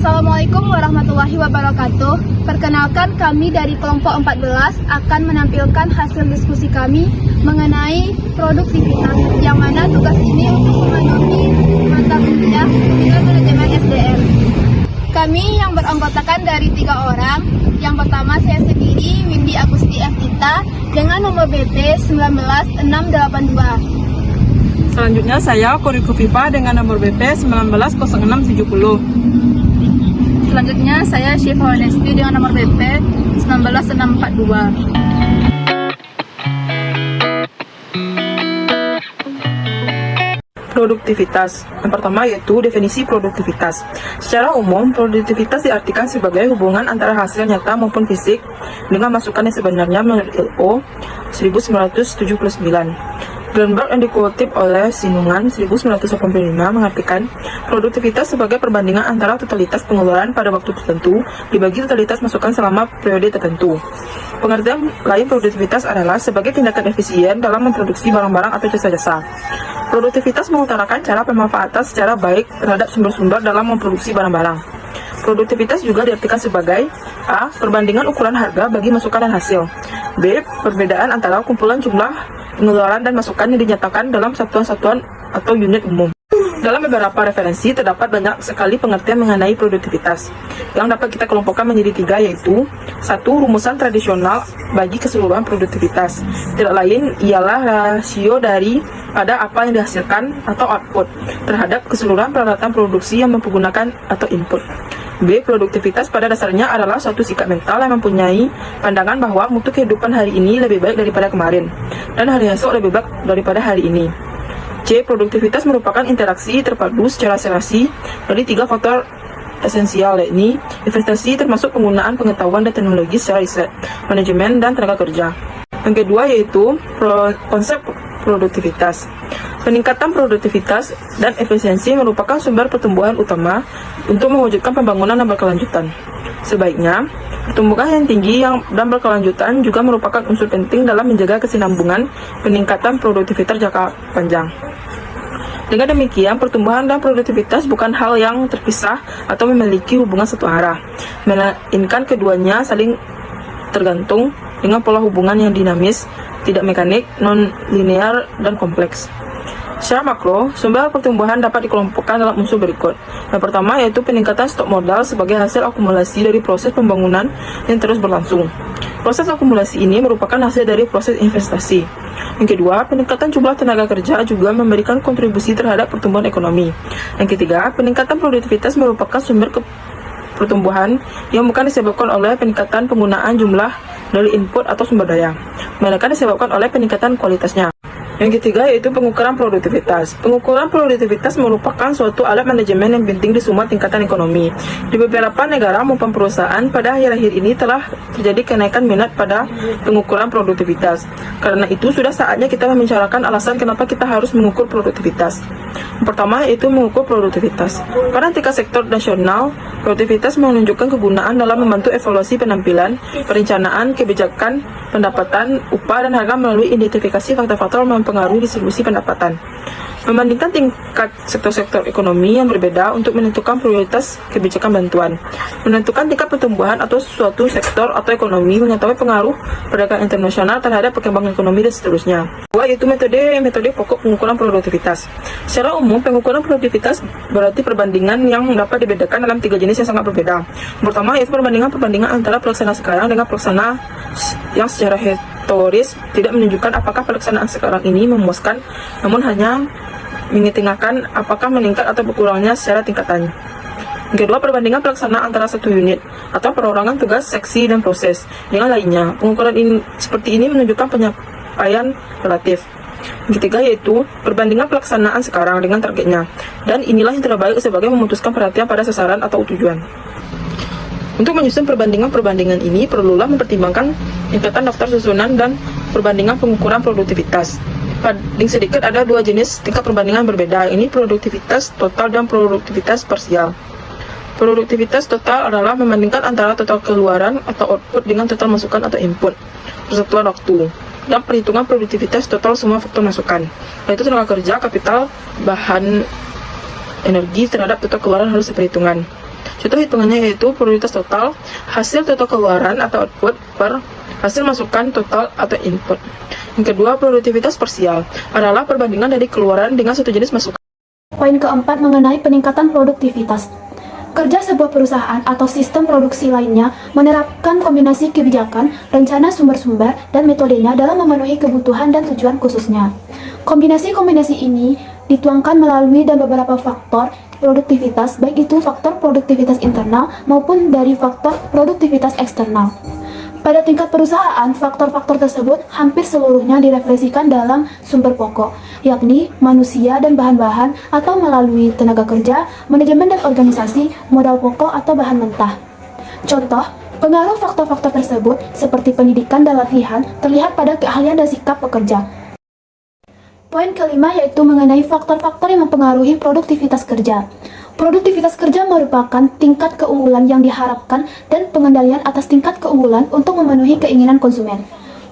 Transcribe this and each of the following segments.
Assalamualaikum warahmatullahi wabarakatuh. Perkenalkan, kami dari kelompok 14 akan menampilkan hasil diskusi kami mengenai produktivitas, yang mana tugas ini untuk memenuhi mata kuliah dengan manajemen SDM. Kami yang beranggotakan dari 3 orang. Yang pertama saya sendiri, Windy Agusti Evita, dengan nomor BP 19682. Selanjutnya saya, Koriko Viva, dengan nomor BP 190670. Selanjutnya saya Syifa Honesti dengan nomor BP 19642. Produktivitas. Yang pertama yaitu definisi produktivitas. Secara umum, produktivitas diartikan sebagai hubungan antara hasil nyata maupun fisik dengan masukan yang sebenarnya menurut ILO 1979. Greenberg yang dikutip oleh Sinungan 1985 mengartikan produktivitas sebagai perbandingan antara totalitas pengeluaran pada waktu tertentu dibagi totalitas masukan selama periode tertentu. Pengertian lain produktivitas adalah sebagai tindakan efisien dalam memproduksi barang-barang atau jasa-jasa. Produktivitas mengutarakan cara pemanfaatan secara baik terhadap sumber-sumber dalam memproduksi barang-barang. Produktivitas juga diartikan sebagai A. Perbandingan ukuran harga bagi masukan dan hasil. B. Perbedaan antara kumpulan jumlah pengeluaran dan masukan yang dinyatakan dalam satuan-satuan atau unit umum. Dalam beberapa referensi terdapat banyak sekali pengertian mengenai produktivitas yang dapat kita kelompokkan menjadi 3, yaitu 1. Rumusan tradisional bagi keseluruhan produktivitas. Tidak lain ialah rasio dari pada apa yang dihasilkan atau output terhadap keseluruhan peralatan produksi yang menggunakan atau input. B. Produktivitas pada dasarnya adalah suatu sikap mental yang mempunyai pandangan bahwa mutu kehidupan hari ini lebih baik daripada kemarin dan hari esok lebih baik daripada hari ini. C. Produktivitas merupakan interaksi terpadu secara serasi dari 3 faktor esensial, yakni investasi termasuk penggunaan pengetahuan dan teknologi secara riset, manajemen, dan tenaga kerja. Yang kedua yaitu konsep produktivitas. Peningkatan produktivitas dan efisiensi merupakan sumber pertumbuhan utama untuk mewujudkan pembangunan yang berkelanjutan. Sebaiknya, pertumbuhan yang tinggi dan berkelanjutan juga merupakan unsur penting dalam menjaga kesinambungan peningkatan produktivitas jangka panjang. Dengan demikian, pertumbuhan dan produktivitas bukan hal yang terpisah atau memiliki hubungan satu arah, melainkan keduanya saling tergantung dengan pola hubungan yang dinamis, tidak mekanik, non-linear, dan kompleks. Secara makro, sumber pertumbuhan dapat dikelompokkan dalam unsur berikut. Yang pertama yaitu peningkatan stok modal sebagai hasil akumulasi dari proses pembangunan yang terus berlangsung. Proses akumulasi ini merupakan hasil dari proses investasi. Yang kedua, peningkatan jumlah tenaga kerja juga memberikan kontribusi terhadap pertumbuhan ekonomi. Yang ketiga, peningkatan produktivitas merupakan sumber pertumbuhan yang bukan disebabkan oleh peningkatan penggunaan jumlah dari input atau sumber daya, melainkan disebabkan oleh peningkatan kualitasnya. Yang ketiga yaitu pengukuran produktivitas. Pengukuran produktivitas merupakan suatu alat manajemen yang penting di semua tingkatan ekonomi. Di beberapa negara maupun perusahaan pada akhir-akhir ini telah terjadi kenaikan minat pada pengukuran produktivitas. Karena itu sudah saatnya kita membicarakan alasan kenapa kita harus mengukur produktivitas. Yang pertama yaitu mengukur produktivitas. Pada tingkat sektor nasional, produktivitas menunjukkan kegunaan dalam membantu evaluasi penampilan, perencanaan, kebijakan, pendapatan, upah, dan harga melalui identifikasi faktor-faktor mempengaruhi distribusi pendapatan. Membandingkan tingkat sektor-sektor ekonomi yang berbeda untuk menentukan prioritas kebijakan bantuan. Menentukan tingkat pertumbuhan atau suatu sektor atau ekonomi mengetahui pengaruh perdagangan internasional terhadap perkembangan ekonomi dan seterusnya. Dua, yaitu metode pokok pengukuran produktivitas. Secara umum, pengukuran produktivitas berarti perbandingan yang dapat dibedakan dalam 3 jenis yang sangat berbeda. Yang pertama yaitu perbandingan antara pelaksana sekarang dengan pelaksana yang secara teoris tidak menunjukkan apakah pelaksanaan sekarang ini memuaskan, namun hanya mengetengahkan apakah meningkat atau berkurangnya secara tingkatannya. Yang kedua, perbandingan pelaksanaan antara satu unit atau perorangan tugas, seksi, dan proses dengan lainnya. Pengukuran seperti ini menunjukkan pencapaian relatif. Yang ketiga yaitu perbandingan pelaksanaan sekarang dengan targetnya, dan inilah yang terbaik sebagai memutuskan perhatian pada sasaran atau tujuan. Untuk menyusun perbandingan ini, perlulah mempertimbangkan tingkatan daftar susunan dan perbandingan pengukuran produktivitas. Paling sedikit ada 2 jenis tingkat perbandingan berbeda, ini produktivitas total dan produktivitas parsial. Produktivitas total adalah membandingkan antara total keluaran atau output dengan total masukan atau input persatuan waktu, dan perhitungan produktivitas total semua faktor masukan, yaitu tenaga kerja, kapital, bahan, energi terhadap total keluaran harus diperhitungkan. Contoh hitungannya yaitu prioritas total, hasil total keluaran atau output per hasil masukan total atau input. Yang kedua, produktivitas parsial adalah perbandingan dari keluaran dengan satu jenis masukan. Poin keempat mengenai peningkatan produktivitas. Kerja sebuah perusahaan atau sistem produksi lainnya menerapkan kombinasi kebijakan, rencana sumber-sumber, dan metodenya dalam memenuhi kebutuhan dan tujuan khususnya. Kombinasi-kombinasi ini dituangkan melalui dan beberapa faktor produktivitas, baik itu faktor produktivitas internal maupun dari faktor produktivitas eksternal. Pada tingkat perusahaan, faktor-faktor tersebut hampir seluruhnya direfleksikan dalam sumber pokok, yakni manusia dan bahan-bahan atau melalui tenaga kerja, manajemen dan organisasi, modal pokok atau bahan mentah. Contoh, pengaruh faktor-faktor tersebut seperti pendidikan dan latihan terlihat pada keahlian dan sikap pekerja. Poin kelima yaitu mengenai faktor-faktor yang mempengaruhi produktivitas kerja. Produktivitas kerja merupakan tingkat keunggulan yang diharapkan dan pengendalian atas tingkat keunggulan untuk memenuhi keinginan konsumen.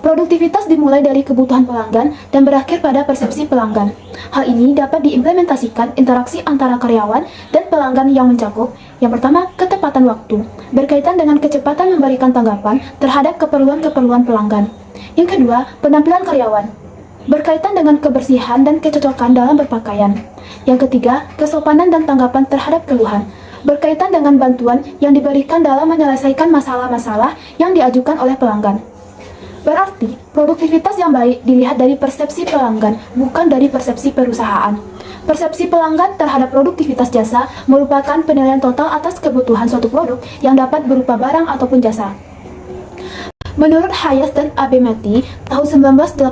Produktivitas dimulai dari kebutuhan pelanggan dan berakhir pada persepsi pelanggan. Hal ini dapat diimplementasikan interaksi antara karyawan dan pelanggan yang mencakup: yang pertama, ketepatan waktu, berkaitan dengan kecepatan memberikan tanggapan terhadap keperluan-keperluan pelanggan. Yang kedua, penampilan karyawan, berkaitan dengan kebersihan dan kecocokan dalam berpakaian. Yang ketiga, kesopanan dan tanggapan terhadap keluhan, berkaitan dengan bantuan yang diberikan dalam menyelesaikan masalah-masalah yang diajukan oleh pelanggan. Berarti, produktivitas yang baik dilihat dari persepsi pelanggan, bukan dari persepsi perusahaan. Persepsi pelanggan terhadap produktivitas jasa merupakan penilaian total atas kebutuhan suatu produk yang dapat berupa barang ataupun jasa. Menurut Hayes dan Abemati tahun 1980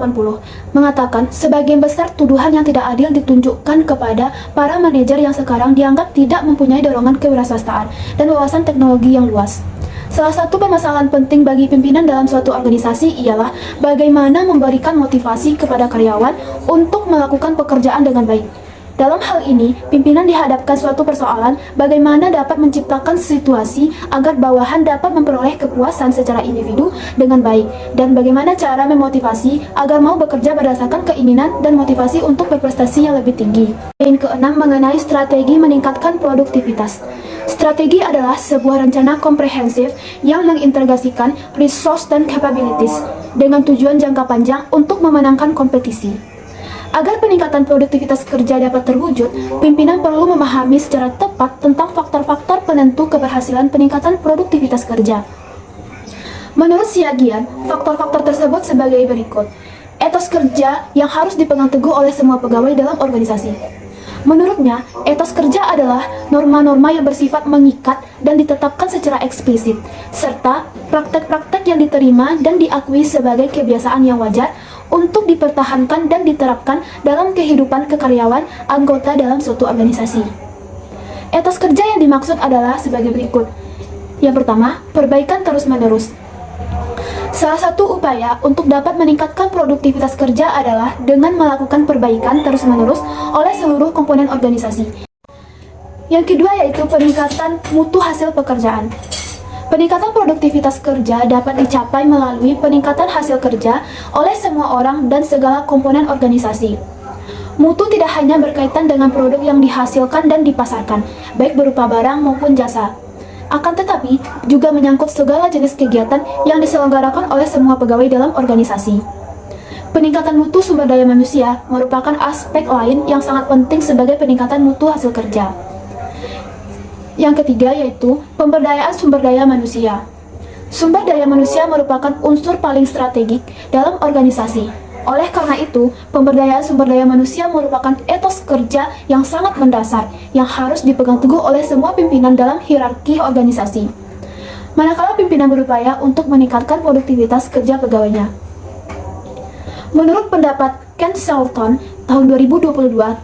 mengatakan sebagian besar tuduhan yang tidak adil ditunjukkan kepada para manajer yang sekarang dianggap tidak mempunyai dorongan kewirausahaan dan wawasan teknologi yang luas. Salah satu permasalahan penting bagi pimpinan dalam suatu organisasi ialah bagaimana memberikan motivasi kepada karyawan untuk melakukan pekerjaan dengan baik. Dalam hal ini, pimpinan dihadapkan suatu persoalan bagaimana dapat menciptakan situasi agar bawahan dapat memperoleh kepuasan secara individu dengan baik, dan bagaimana cara memotivasi agar mau bekerja berdasarkan keinginan dan motivasi untuk berprestasi yang lebih tinggi. Poin keenam mengenai strategi meningkatkan produktivitas. Strategi adalah sebuah rencana komprehensif yang mengintegrasikan resource dan capabilities dengan tujuan jangka panjang untuk memenangkan kompetisi. Agar peningkatan produktivitas kerja dapat terwujud, pimpinan perlu memahami secara tepat tentang faktor-faktor penentu keberhasilan peningkatan produktivitas kerja. Menurut Siagian, faktor-faktor tersebut sebagai berikut. Etos kerja yang harus dipegang teguh oleh semua pegawai dalam organisasi. Menurutnya, etos kerja adalah norma-norma yang bersifat mengikat dan ditetapkan secara eksplisit, serta praktek-praktek yang diterima dan diakui sebagai kebiasaan yang wajar untuk dipertahankan dan diterapkan dalam kehidupan kekaryawan anggota dalam suatu organisasi. Etos kerja yang dimaksud adalah sebagai berikut. Yang pertama, perbaikan terus-menerus. Salah satu upaya untuk dapat meningkatkan produktivitas kerja adalah dengan melakukan perbaikan terus-menerus oleh seluruh komponen organisasi. Yang kedua yaitu peningkatan mutu hasil pekerjaan. Peningkatan produktivitas kerja dapat dicapai melalui peningkatan hasil kerja oleh semua orang dan segala komponen organisasi. Mutu tidak hanya berkaitan dengan produk yang dihasilkan dan dipasarkan, baik berupa barang maupun jasa. Akan tetapi, juga menyangkut segala jenis kegiatan yang diselenggarakan oleh semua pegawai dalam organisasi. Peningkatan mutu sumber daya manusia merupakan aspek lain yang sangat penting sebagai peningkatan mutu hasil kerja. Yang ketiga yaitu pemberdayaan sumber daya manusia. Sumber daya manusia merupakan unsur paling strategik dalam organisasi. Oleh karena itu, pemberdayaan sumber daya manusia merupakan etos kerja yang sangat mendasar yang harus dipegang teguh oleh semua pimpinan dalam hierarki organisasi. Manakala pimpinan berupaya untuk meningkatkan produktivitas kerja pegawainya. Menurut pendapat Ken Shelton tahun 2022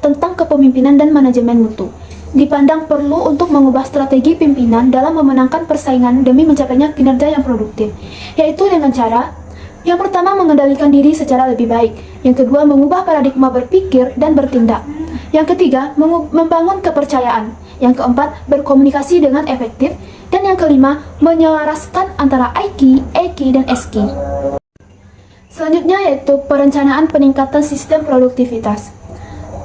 tentang kepemimpinan dan manajemen mutu, dipandang perlu untuk mengubah strategi pimpinan dalam memenangkan persaingan demi mencapainya kinerja yang produktif, yaitu dengan cara yang pertama mengendalikan diri secara lebih baik, yang kedua mengubah paradigma berpikir dan bertindak, yang ketiga membangun kepercayaan, yang keempat berkomunikasi dengan efektif, dan yang kelima menyelaraskan antara IQ, EQ, dan SQ. Selanjutnya yaitu perencanaan peningkatan sistem produktivitas.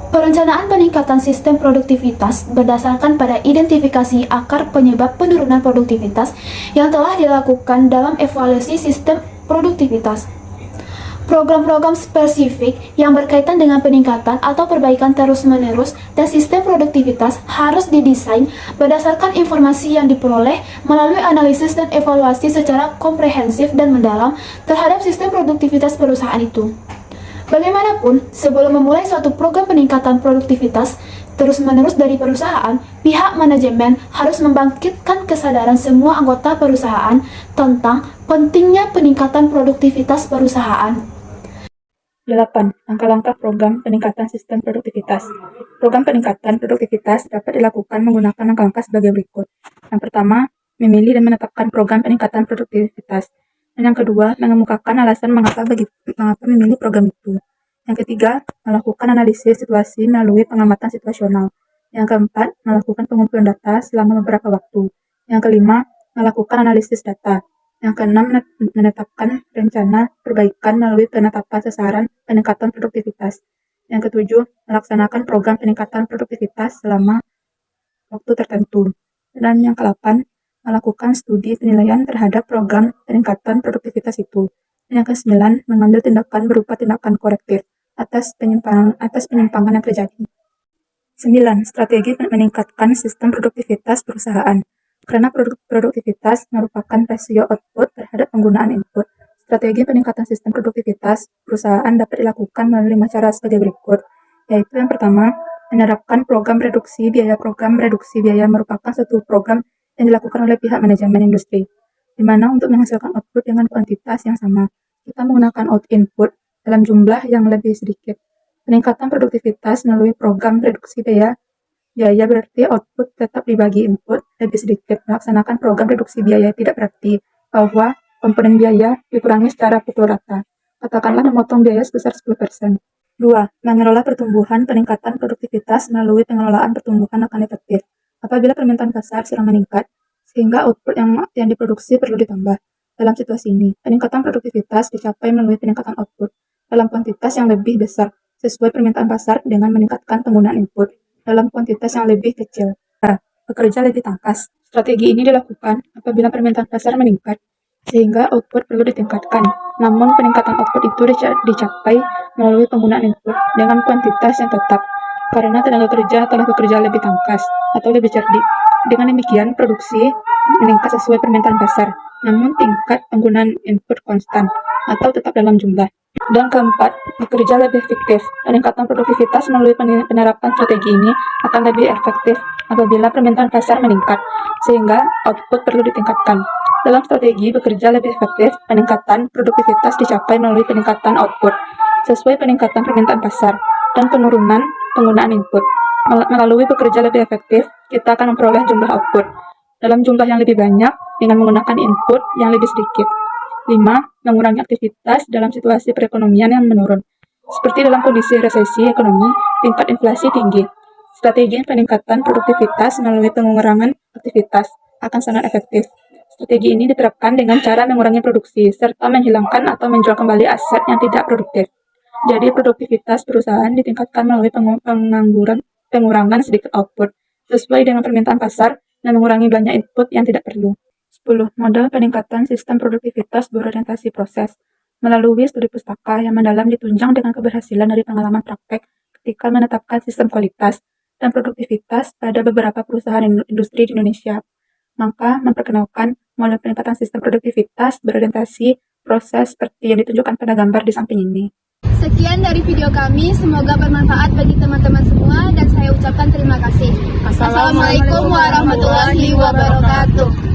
Perencanaan peningkatan sistem produktivitas berdasarkan pada identifikasi akar penyebab penurunan produktivitas yang telah dilakukan dalam evaluasi sistem produktivitas. Program-program spesifik yang berkaitan dengan peningkatan atau perbaikan terus-menerus dan sistem produktivitas harus didesain berdasarkan informasi yang diperoleh melalui analisis dan evaluasi secara komprehensif dan mendalam terhadap sistem produktivitas perusahaan itu. Bagaimanapun, sebelum memulai suatu program peningkatan produktivitas terus-menerus dari perusahaan, pihak manajemen harus membangkitkan kesadaran semua anggota perusahaan tentang pentingnya peningkatan produktivitas perusahaan. 8. Langkah-langkah program peningkatan sistem produktivitas. Program peningkatan produktivitas dapat dilakukan menggunakan langkah-langkah sebagai berikut. Yang pertama, memilih dan menetapkan program peningkatan produktivitas. Dan yang kedua, mengemukakan alasan mengapa memilih program itu. Yang ketiga, melakukan analisis situasi melalui pengamatan situasional. Yang keempat, melakukan pengumpulan data selama beberapa waktu. Yang kelima, melakukan analisis data. Yang keenam, menetapkan rencana perbaikan melalui penetapan sasaran peningkatan produktivitas. Yang ketujuh, melaksanakan program peningkatan produktivitas selama waktu tertentu. Dan yang ke-8, melakukan studi penilaian terhadap program peningkatan produktivitas itu. Dan yang ke-9, mengambil tindakan berupa tindakan korektif atas penyimpangan yang terjadi. 9. Strategi meningkatkan sistem produktivitas perusahaan. Karena produktivitas merupakan rasio output terhadap penggunaan input, strategi peningkatan sistem produktivitas perusahaan dapat dilakukan melalui 5 cara sebagai berikut, yaitu yang pertama, menerapkan program reduksi biaya. Program reduksi biaya merupakan suatu program yang dilakukan oleh pihak manajemen industri, di mana untuk menghasilkan output dengan kuantitas yang sama, kita menggunakan input dalam jumlah yang lebih sedikit. Peningkatan produktivitas melalui program reduksi biaya berarti output tetap dibagi input lebih sedikit. Melaksanakan program reduksi biaya tidak berarti bahwa komponen biaya dikurangi secara pukul rata. Katakanlah memotong biaya sebesar 10%. 2. Mengelola pertumbuhan. Peningkatan produktivitas melalui pengelolaan pertumbuhan akan efektif. Apabila permintaan pasar sedang meningkat, sehingga output yang diproduksi perlu ditambah. Dalam situasi ini, peningkatan produktivitas dicapai melalui peningkatan output dalam kuantitas yang lebih besar sesuai permintaan pasar dengan meningkatkan penggunaan input dalam kuantitas yang lebih kecil. Bekerja lebih tangkas. Strategi ini dilakukan apabila permintaan pasar meningkat, sehingga output perlu ditingkatkan. Namun peningkatan output itu dicapai melalui penggunaan input dengan kuantitas yang tetap, karena tenaga kerja telah bekerja lebih tangkas atau lebih cerdik. Dengan demikian, produksi meningkat sesuai permintaan pasar, namun tingkat penggunaan input konstan atau tetap dalam jumlah. Dan keempat, bekerja lebih efektif. Peningkatan produktivitas melalui penerapan strategi ini akan lebih efektif apabila permintaan pasar meningkat, sehingga output perlu ditingkatkan. Dalam strategi bekerja lebih efektif, peningkatan produktivitas dicapai melalui peningkatan output sesuai peningkatan permintaan pasar dan penurunan penggunaan input. Melalui bekerja lebih efektif, kita akan memperoleh jumlah output dalam jumlah yang lebih banyak dengan menggunakan input yang lebih sedikit. 5. Mengurangi aktivitas dalam situasi perekonomian yang menurun. Seperti dalam kondisi resesi ekonomi, tingkat inflasi tinggi. Strategi peningkatan produktivitas melalui pengurangan aktivitas akan sangat efektif. Strategi ini diterapkan dengan cara mengurangi produksi, serta menghilangkan atau menjual kembali aset yang tidak produktif. Jadi produktivitas perusahaan ditingkatkan melalui pengurangan sedikit output, sesuai dengan permintaan pasar, dan mengurangi banyak input yang tidak perlu. 10. Model peningkatan sistem produktivitas berorientasi proses. Melalui studi pustaka yang mendalam ditunjang dengan keberhasilan dari pengalaman praktek ketika menetapkan sistem kualitas dan produktivitas pada beberapa perusahaan industri di Indonesia. Maka memperkenalkan model peningkatan sistem produktivitas berorientasi proses seperti yang ditunjukkan pada gambar di samping ini. Sekian dari video kami, semoga bermanfaat bagi teman-teman semua dan saya ucapkan terima kasih. Assalamualaikum warahmatullahi wabarakatuh.